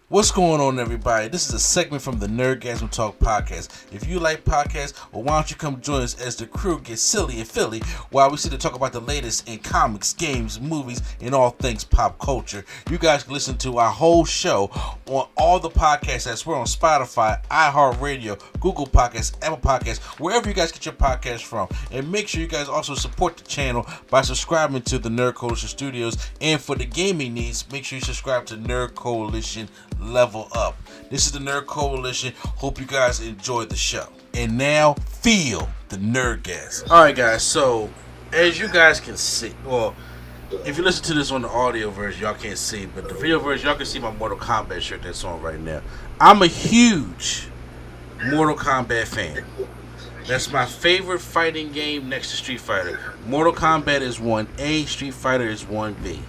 What's going on, everybody? This is a segment from the Nerdgasm Talk podcast. If you like podcasts, well, why don't you come join us as the crew gets silly and Philly while we sit to talk about the latest in comics, games, movies, and all things pop culture. You guys can listen to our whole show on all the podcasts apps. We're on Spotify, iHeartRadio, Google Podcasts, Apple Podcasts, wherever you guys get your podcasts from. And make sure you guys also support the channel by subscribing to the Nerd Coalition Studios. And for the gaming needs, make sure you subscribe to Nerd Coalition Level Up. This is the Nerd Coalition. Hope you guys enjoyed the show. And now, feel the Nerdgasm. Alright guys, so as you guys can see, well, if you listen to this on the audio version, y'all can't see, but the video version, y'all can see my Mortal Kombat shirt that's on right now. I'm a huge Mortal Kombat fan. That's my favorite fighting game next to Street Fighter. Mortal Kombat is 1A, Street Fighter is 1B.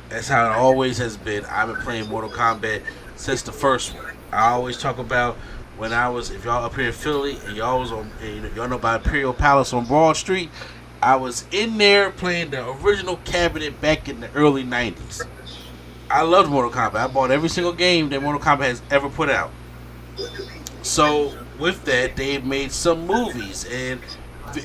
That's how it always has been. I've been playing Mortal Kombat since the first one. I always talk about when I was, if y'all up here in Philly and y'all was on, and y'all know about Imperial Palace on Broad Street, I was in there playing the original cabinet back in the early 90s. I loved Mortal Kombat. I bought every single game that Mortal Kombat has ever put out. So with that, they've made some movies and,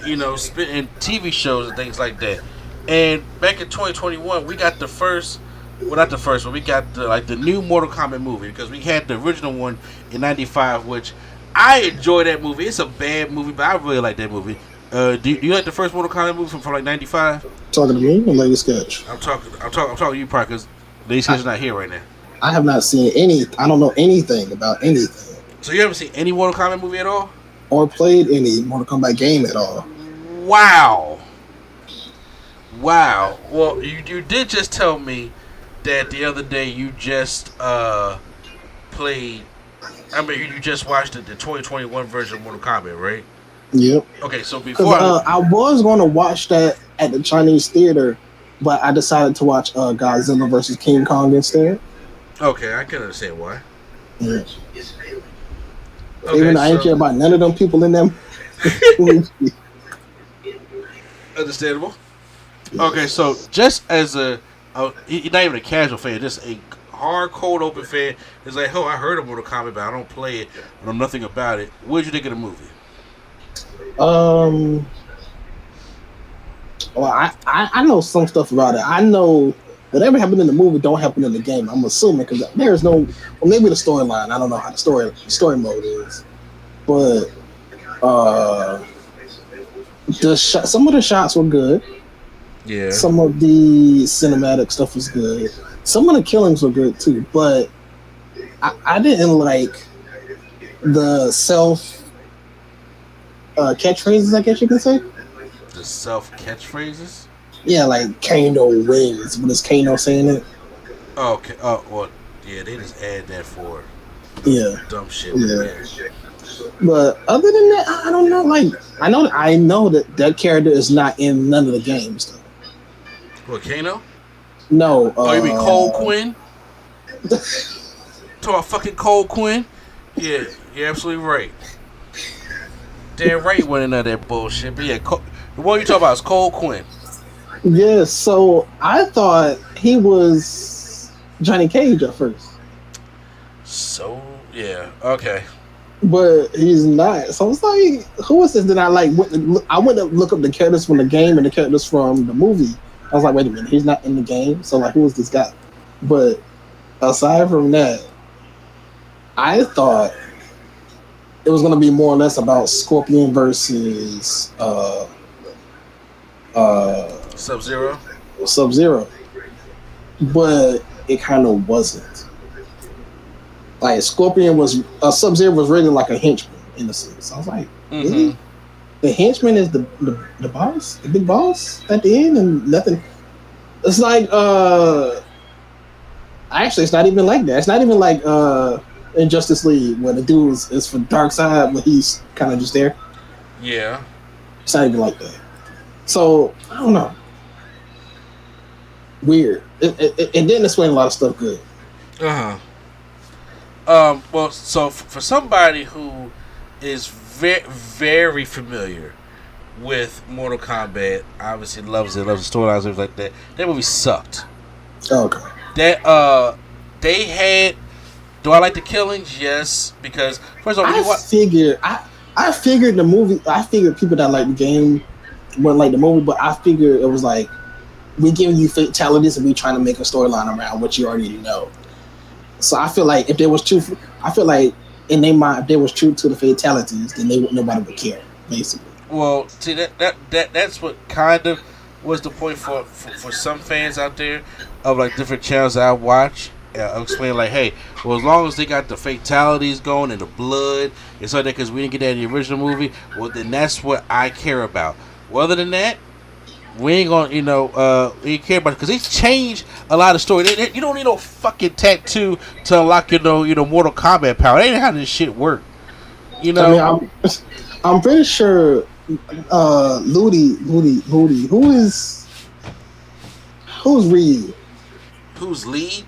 you know, and TV shows and things like that. And back in 2021, we got the first, well, not the first, but we got the new Mortal Kombat movie, because we had the original one in '95, which I enjoy that movie. It's a bad movie, but I really like that movie. Do you like the first Mortal Kombat movie from like '95? Talking to me or Lady Sketch? I'm talking to you, probably, because Lady Sketch is not here right now. I have not seen any. I don't know anything about anything. So you haven't seen any Mortal Kombat movie at all? Or played any Mortal Kombat game at all? Wow. Well, you did just tell me that the other day you just played. I mean, you just watched the 2021 version of Mortal Kombat, right? Yep. Okay, so before I was going to watch that at the Chinese theater, but I decided to watch Godzilla versus King Kong instead. Okay, I can understand why. Yeah. Okay, even though I ain't care about none of them people in them. Understandable. Okay, so just as you're not even a casual fan, just a hard, cold, open fan, it's like, oh, I heard of Mortal Kombat, but I don't play it. I know nothing about it. What did you think of the movie? Well, I know some stuff about it. I know whatever happened in the movie don't happen in the game. I'm assuming, because there's no, well, maybe the storyline. I don't know how the story mode is, but some of the shots were good. Yeah. Some of the cinematic stuff was good. Some of the killings were good too, but I didn't like the self catchphrases, I guess you can say. The self catchphrases? Yeah, like Kano wins. What is Kano saying it? Oh, okay. Oh, well, yeah, they just add that for dumb shit. Yeah. But other than that, I don't know. Like, I know that character is not in none of the games though. What, Kano? No. Oh, you mean Cole Quinn? Talk about fucking Cole Quinn? Yeah, you're absolutely right. Damn right, went into that bullshit. But yeah, the one you talking about is Cole Quinn. Yeah, so I thought he was Johnny Cage at first. So yeah, okay. But he's not. So I was like, who is this? Then I went to look up the characters from the game and the characters from the movie. I was like, wait a minute, he's not in the game. So like, who is this guy? But aside from that, I thought it was going to be more or less about Scorpion versus Sub-Zero. Sub-Zero, but it kind of wasn't. Like Scorpion was, Sub-Zero was really like a henchman in a sense. I was like, really? The henchman is the boss, the big boss at the end, and nothing. It's like, actually, it's not even like that. It's not even like in Justice League where the dude is for Darkseid, but he's kind of just there. Yeah. It's not even like that. So I don't know. Weird. It didn't explain a lot of stuff good. Well, so for somebody who is very familiar with Mortal Kombat, obviously loves the storylines, everything like that. That movie sucked. Okay. That they had Do I like the killings? Yes, because first of all, I figured the movie. I figured people that like the game wouldn't like the movie, but I figured it was like we giving you fatalities and we trying to make a storyline around what you already know. So I feel like if there was truth, I feel like in their mind, if there was truth to the fatalities, then nobody would care, basically. Well, see that's what kind of was the point for some fans out there of like different channels that I watch. I'll explain like, hey, well, as long as they got the fatalities going and the blood, it's like that because we didn't get that in the original movie. Well, then that's what I care about. Well, other than that, we ain't gonna, we ain't care about it because they changed a lot of story. You don't need no fucking tattoo to unlock Mortal Kombat power. That ain't how this shit work. You know, I mean, I'm pretty sure. Ludi, who's Ryu? Who's lead?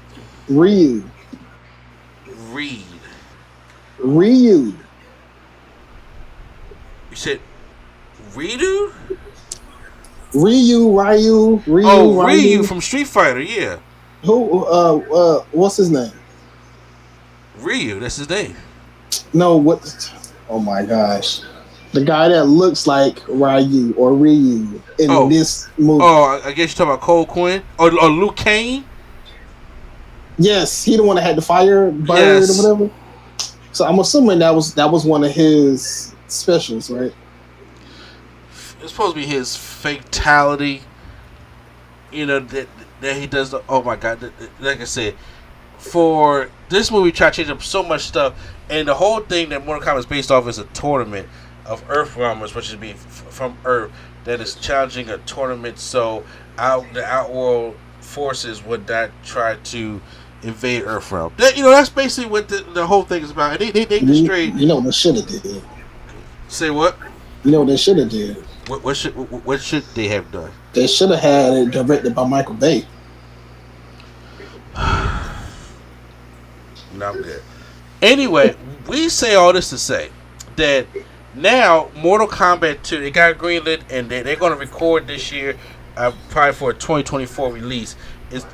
Ryu. You said Ryu? Ryu. Oh, Ryu from Street Fighter, yeah. Who? What's his name? Ryu, that's his name. No, what? Oh my gosh, the guy that looks like Ryu in this movie. Oh, I guess you're talking about Cole Quinn or Luke Kane. Yes, he the one that had the fire bird or whatever. So I'm assuming that was one of his specials, right? It's supposed to be his fatality. That he does. Oh my god! Like I said, for this movie, try to change up so much stuff, and the whole thing that Mortal Kombat is based off is a tournament of Earthrealmers, which is being from Earth, that is challenging a tournament. So the outworld forces would not try to invade Earthrealm. That's basically what the whole thing is about. And they just straight. You know what they should have did. Say what? You know what they should have did. What should they have done? They should have had it directed by Michael Bay. Not good. Anyway, we say all this to say that now Mortal Kombat 2, they got greenlit and they're going to record this year, probably for a 2024 release. It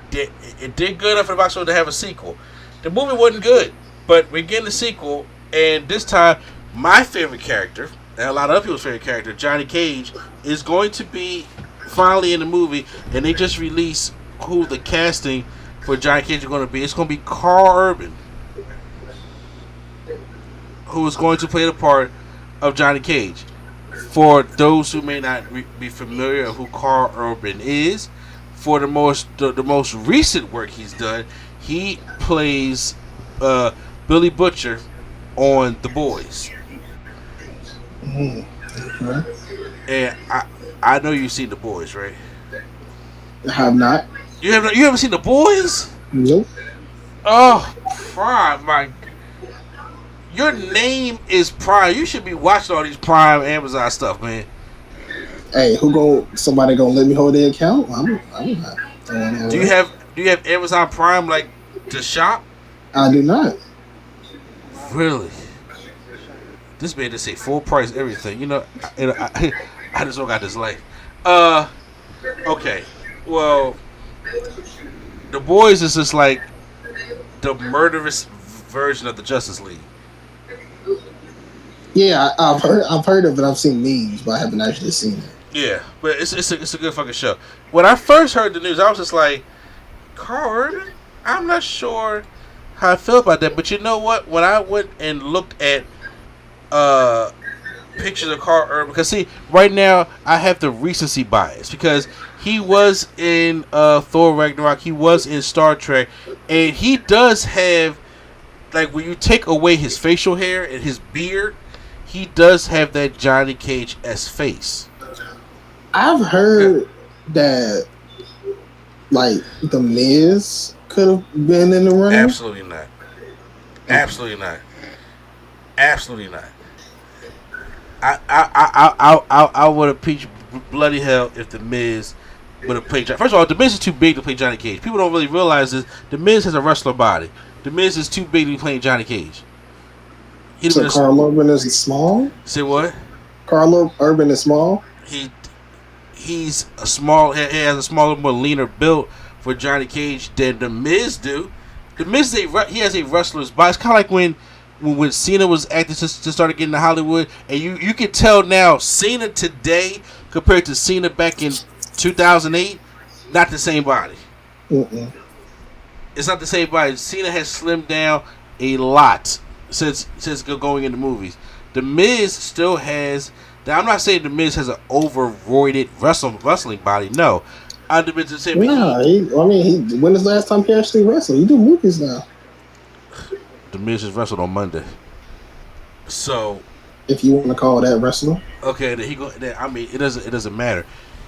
did good enough for the box office to have a sequel. The movie wasn't good, but we're getting a sequel, and this time my favorite character, and a lot of other people's favorite character, Johnny Cage, is going to be finally in the movie, and they just released who the casting for Johnny Cage is going to be. It's going to be Karl Urban, who is going to play the part of Johnny Cage. For those who may not be familiar with who Karl Urban is, for the most recent work he's done, he plays Billy Butcher on The Boys. Mm-hmm. And I know you've seen The Boys, right? I have not. You haven't seen The Boys? Nope. Oh, Prime, your name is Prime. You should be watching all these Prime Amazon stuff, man. Hey, somebody gonna let me hold their account? I'm not. Do you have Amazon Prime like to shop? I do not. Really? This man just say full price everything. I just don't got this life. Okay. Well, The Boys is just like the murderous version of the Justice League. Yeah, I've heard of it. I've seen memes, but I haven't actually seen it. Yeah, but it's a good fucking show. When I first heard the news, I was just like, Karl Urban? I'm not sure how I feel about that. But you know what? When I went and looked at pictures of Karl Urban, because see, right now I have the recency bias because he was in Thor Ragnarok, he was in Star Trek, and he does have, like, when you take away his facial hair and his beard, he does have that Johnny Cage-esque face. I've heard that, like, The Miz could have been in the running. Absolutely not. Absolutely not. Absolutely not. I would have peached bloody hell if The Miz would have played. First of all, The Miz is too big to play Johnny Cage. People don't really realize this. The Miz has a wrestler body. The Miz is too big to be playing Johnny Cage. So Karl Urban is small? Say what? Karl Urban is small? He's a small. He has a smaller, more leaner build for Johnny Cage than The Miz do. The Miz he has a wrestler's body. It's kind of like when Cena was acting to start getting to Hollywood, and you can tell now Cena today compared to Cena back in 2008, not the same body. Mm-mm. It's not the same body. Cena has slimmed down a lot since going into movies. The Miz still has. Now I'm not saying the Miz has an overroided wrestling body. No, I'm just saying. When is the last time he actually wrestled? He do movies now. The Miz just wrestled on Monday. So, if you want to call that wrestling, okay, it doesn't matter.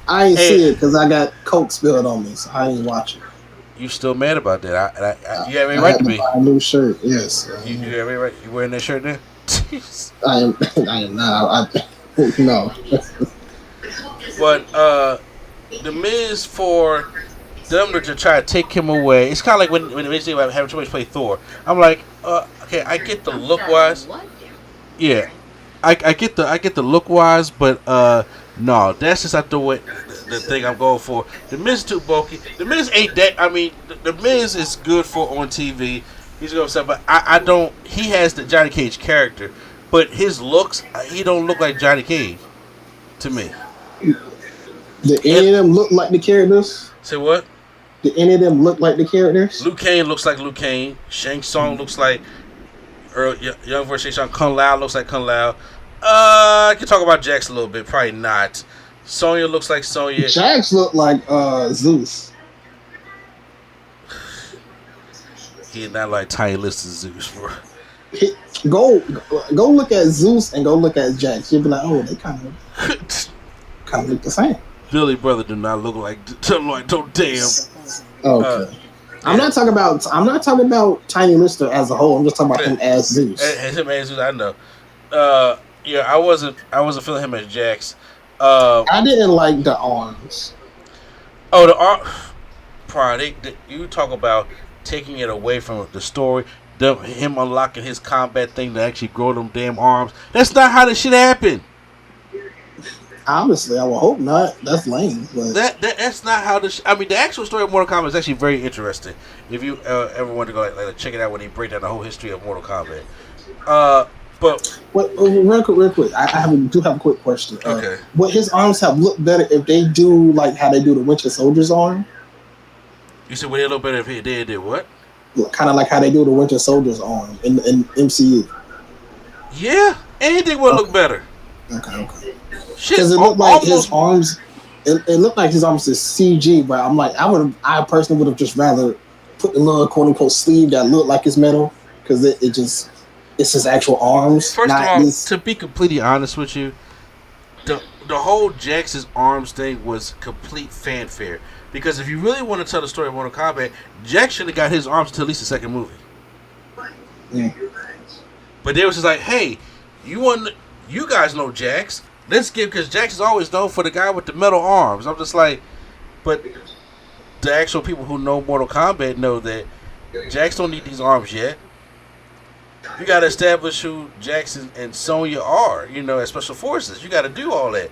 I ain't see it because I got Coke spilled on me, so I ain't watching. You still mad about that? You have any right to be. Buy a new shirt, yes. You have any right? You wearing that shirt now? I am not. No. But the Miz, for them to try to take him away, it's kind of like when they say about having too much play Thor. I'm like, okay, I get the look wise. Yeah, I get the look wise, but no, that's just not the thing I'm going for. The Miz is too bulky. The Miz ain't that. I mean, the Miz is good for on TV. He's good for stuff, but I don't. He has the Johnny Cage character, but his looks, he don't look like Johnny Cage to me. Did any of them look like the characters? Say what? Did any of them look like the characters? Liu Kang looks like Liu Kang. Shang Tsung looks like young version Shang Tsung. Kung Lao looks like Kung Lao. I can talk about Jax a little bit. Probably not. Sonya looks like Sonya. Jax looked like Zeus. He is not like Tiny List of Zeus, bro. Go look at Zeus and go look at Jax. You'll be like, oh, they kind of look the same. Billy brother do not look like no damn. Okay. I'm not talking about Tiny Lister as a whole. I'm just talking about him as Zeus. Him as Zeus, I know. Yeah, I wasn't feeling him as Jax. I didn't like the arms. Oh, the arm. Probably you talk about taking it away from the story. Him unlocking his combat thing to actually grow them damn arms. That's not how this shit happened. Obviously, I would hope not. That's lame. But that's not how this. I mean, the actual story of Mortal Kombat is actually very interesting. If you ever want to go check it out when they break down the whole history of Mortal Kombat. But real quick, I do have a quick question. Okay. Would his arms have looked better if they do like how they do the Winter Soldier's arm? You said would they look better if they did what? Kind of like how they do the Winter Soldier's arm in MCU. Yeah, anything would look better. Okay. Because it looked like his arms. It looked like his arms is CG, but I'm like, I personally would have just rather put the little quote unquote sleeve that looked like his metal, because it's his actual arms. First of all, to be completely honest with you, the whole Jax's arms thing was complete fanfare. Because if you really want to tell the story of Mortal Kombat, Jax should have got his arms until at least the second movie. Yeah. But they was just like, hey, you guys know Jax. Let's because Jax is always known for the guy with the metal arms. I'm just like, but the actual people who know Mortal Kombat know that Jax don't need these arms yet. You got to establish who Jax and Sonya are, as Special Forces. You got to do all that.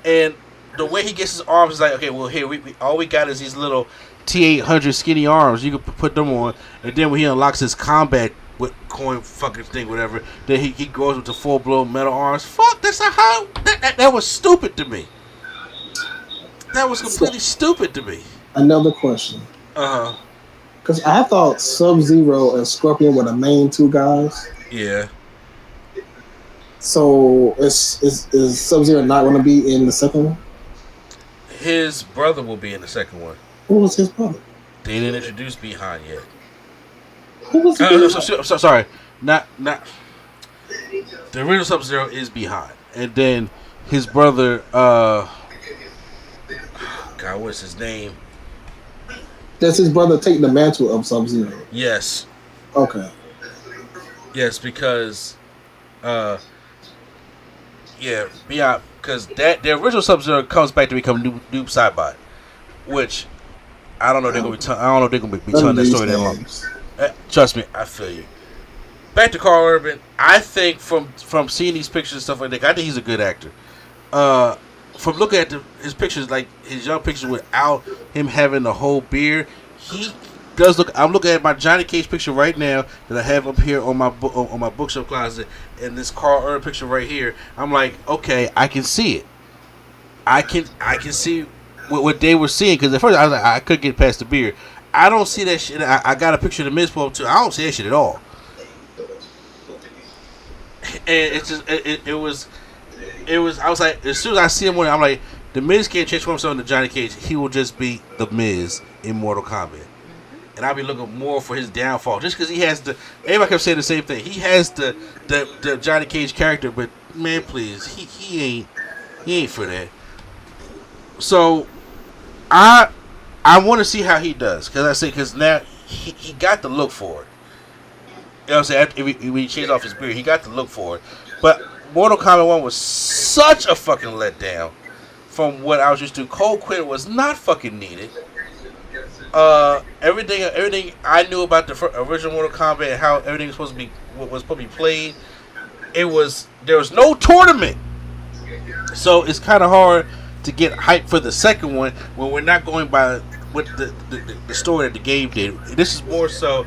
And the way he gets his arms is like, okay, well, here, we all we got is these little T-800 skinny arms. You can put them on. And then when he unlocks his combat with coin fucking thing, whatever, then he goes with the full-blown metal arms. Fuck, that's not how... That was stupid to me. That was completely stupid to me. Another question. Uh-huh. Because I thought Sub-Zero and Scorpion were the main two guys. Yeah. So is Sub-Zero not going to be in the second one? His brother will be in the second one. Who was his brother? They didn't introduce Behind yet. Who was I'm sorry. Not the original Sub-Zero is Behind. And then his brother, God, what's his name? Does his brother take the mantle of Sub-Zero? Yes. Okay. Yes, because Beyond, because the original Sub-Zero comes back to become Noob Saibot, which I don't know if they're gonna be. I don't know if they're gonna be telling that story that long. Trust me, I feel you. Back to Karl Urban, I think from seeing these pictures and stuff like that, I think he's a good actor. From looking at his pictures, like his young pictures without him having the whole beard, does look. I'm looking at my Johnny Cage picture right now that I have up here on my on my bookshelf closet, and this Karl Urban picture right here. I'm like, okay, I can see it. I can see what they were seeing, because at first I was like, I couldn't get past the beard. I don't see that shit. I got a picture of the Miz pull up too. I don't see that shit at all. And it's just it was. I was like, as soon as I see him, I'm like, the Miz can't transform himself into Johnny Cage. He will just be the Miz in Mortal Kombat. And I'll be looking more for his downfall, just because he has the. Everybody kept saying the same thing. He has the Johnny Cage character, but man, please, he ain't for that. So I want to see how he does, because now he got the look for it. You know what I'm saying? After he changed off his beard, he got the look for it. But Mortal Kombat 1 was such a fucking letdown from what I was used to. Cole Quinn was not fucking needed. Everything I knew about the original Mortal Kombat and how everything was supposed to be played, there was no tournament, so it's kind of hard to get hyped for the second one when we're not going by what the story that the game did. This is more so,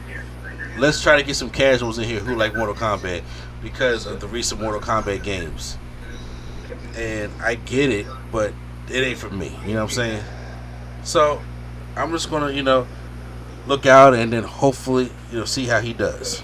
let's try to get some casuals in here who like Mortal Kombat because of the recent Mortal Kombat games. And I get it, but it ain't for me. You know what I'm saying? So I'm just gonna, look out and then hopefully, see how he does.